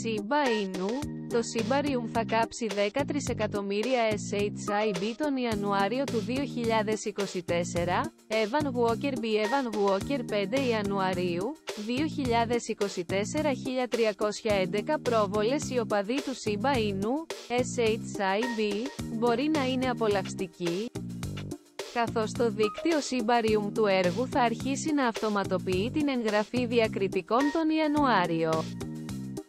Shiba Inu. Το Shibarium θα κάψει 10 τρισεκατομμύρια SHIB τον Ιανουάριο του 2024. Evan Walker B. Evan Walker 5 Ιανουαρίου 2024 1311 πρόβολες. Οι οπαδοί του Shiba Inu, SHIB, μπορεί να είναι απολαυστικοί, καθώς το δίκτυο Shibarium του έργου θα αρχίσει να αυτοματοποιεί την εγγραφή διακριτικών τον Ιανουάριο.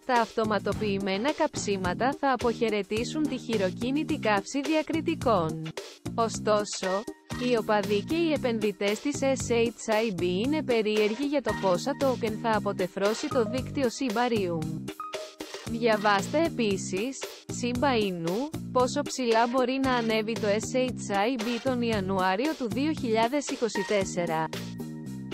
Τα αυτοματοποιημένα καψίματα θα αποχαιρετήσουν τη χειροκίνητη καύση διακριτικών. Ωστόσο, οι οπαδοί και οι επενδυτές της SHIB είναι περίεργοι για το πόσα token θα αποτεφρώσει το δίκτυο Shibarium. Διαβάστε επίσης, Shiba Inu, πόσο ψηλά μπορεί να ανέβει το SHIB τον Ιανουάριο του 2024.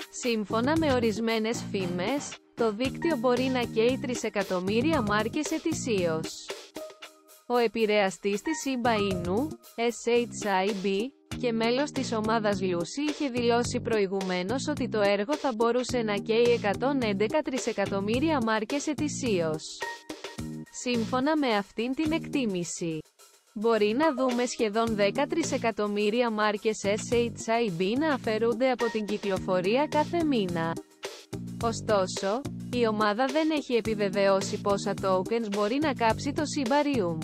Σύμφωνα με ορισμένες φήμες, το δίκτυο μπορεί να καίει τρισεκατομμύρια μάρκες ετησίως. Ο επηρεαστής της Shiba Inu, SHIB, και μέλος της ομάδας Lucy είχε δηλώσει προηγουμένως ότι το έργο θα μπορούσε να καίει 111 τρισεκατομμύρια μάρκες ετησίως. Σύμφωνα με αυτήν την εκτίμηση, μπορεί να δούμε σχεδόν 10 τρισεκατομμύρια μάρκες SHIB να αφαιρούνται από την κυκλοφορία κάθε μήνα. Ωστόσο, η ομάδα δεν έχει επιβεβαιώσει πόσα tokens μπορεί να κάψει το Shibarium.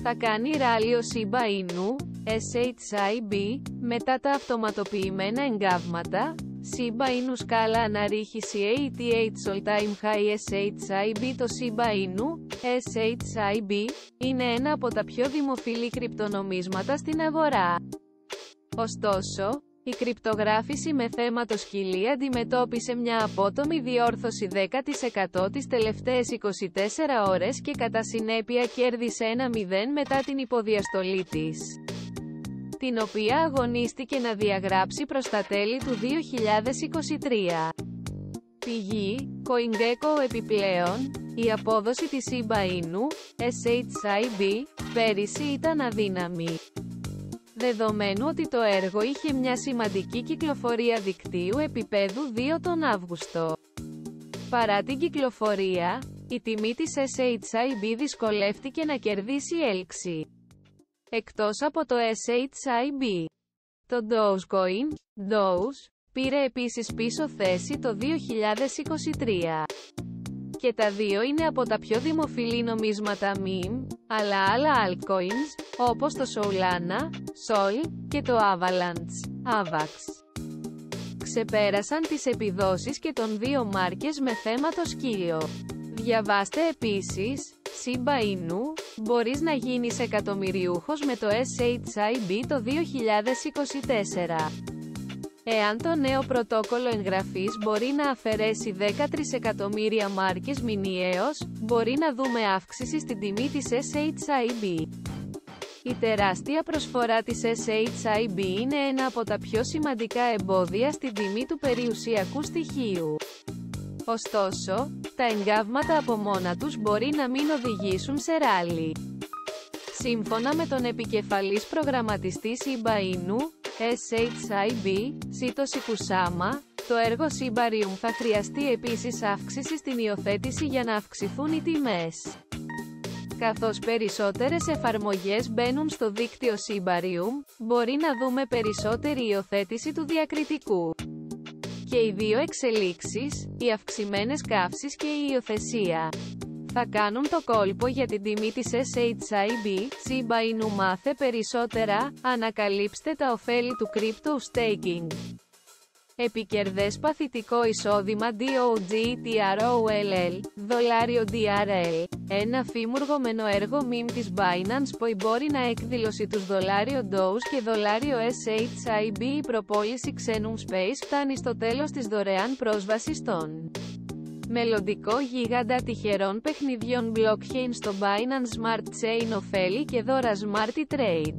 Θα κάνει ράλι ο Shiba Inu, SHIB, μετά τα αυτοματοποιημένα εγκάβματα. Shiba Inu σκάλα αναρρίχηση ATH All Time High SHIB. Το Shiba Inu, SHIB, είναι ένα από τα πιο δημοφιλή κρυπτονομίσματα στην αγορά. Ωστόσο, η κρυπτογράφηση με θέμα το σκυλί αντιμετώπισε μια απότομη διόρθωση 10% τις τελευταίες 24 ώρες και κατά συνέπεια κέρδισε 1-0 μετά την υποδιαστολή της, την οποία αγωνίστηκε να διαγράψει προς τα τέλη του 2023. Πηγή, CoinGecko. Επιπλέον, η απόδοση της Shiba Inu, SHIB, πέρυσι ήταν αδύναμη, δεδομένου ότι το έργο είχε μια σημαντική κυκλοφορία δικτύου επίπεδου 2 τον Αύγουστο. Παρά την κυκλοφορία, η τιμή της SHIB δυσκολεύτηκε να κερδίσει έλξη. Εκτός από το SHIB, το Dogecoin, Doge, πήρε επίσης πίσω θέση το 2023. Και τα δύο είναι από τα πιο δημοφιλή νομίσματα meme, αλλά άλλα altcoins, όπως το Solana, Sol, και το Avalanche, Avax, ξεπέρασαν τις επιδόσεις και των δύο μάρκες με θέμα το σκύλο. Διαβάστε επίσης, Shiba Inu, μπορείς να γίνεις εκατομμυριούχος με το SHIB το 2024. Εάν το νέο πρωτόκολλο εγγραφής μπορεί να αφαιρέσει 10 τρισεκατομμύρια μάρκες μηνιαίως, μπορεί να δούμε αύξηση στην τιμή της SHIB. Η τεράστια προσφορά της SHIB είναι ένα από τα πιο σημαντικά εμπόδια στην τιμή του περιουσιακού στοιχείου. Ωστόσο, τα εγκάβματα από μόνα τους μπορεί να μην οδηγήσουν σε ράλι. Σύμφωνα με τον επικεφαλής προγραμματιστή Shiba Inu, SHIB, Satoshi Kusama, το έργο Shibarium θα χρειαστεί επίσης αύξηση στην υιοθέτηση για να αυξηθούν οι τιμές. Καθώς περισσότερες εφαρμογές μπαίνουν στο δίκτυο Shibarium, μπορεί να δούμε περισσότερη υιοθέτηση του διακριτικού. Και οι δύο εξελίξεις, οι αυξημένες καύσεις και η υιοθεσία, θα κάνουν το κόλπο για την τιμή της SHIB. Shiba Inu. Μάθε περισσότερα, ανακαλύψτε τα ωφέλη του crypto staking. Επικερδές παθητικό εισόδημα DOGETROLL, δολάριο DRL. Ένα φήμουργωμένο έργο meme της Binance που μπορεί να εκδηλώσει τους δολάριο Doge και δολάριο SHIB. Η προπόληση ξένου Space φτάνει στο τέλος της δωρεάν πρόσβασης στον μελλοντικό γίγαντα τυχερών παιχνιδιών blockchain στο Binance Smart Chain. Ωφέλη και δώρα Smart Trade.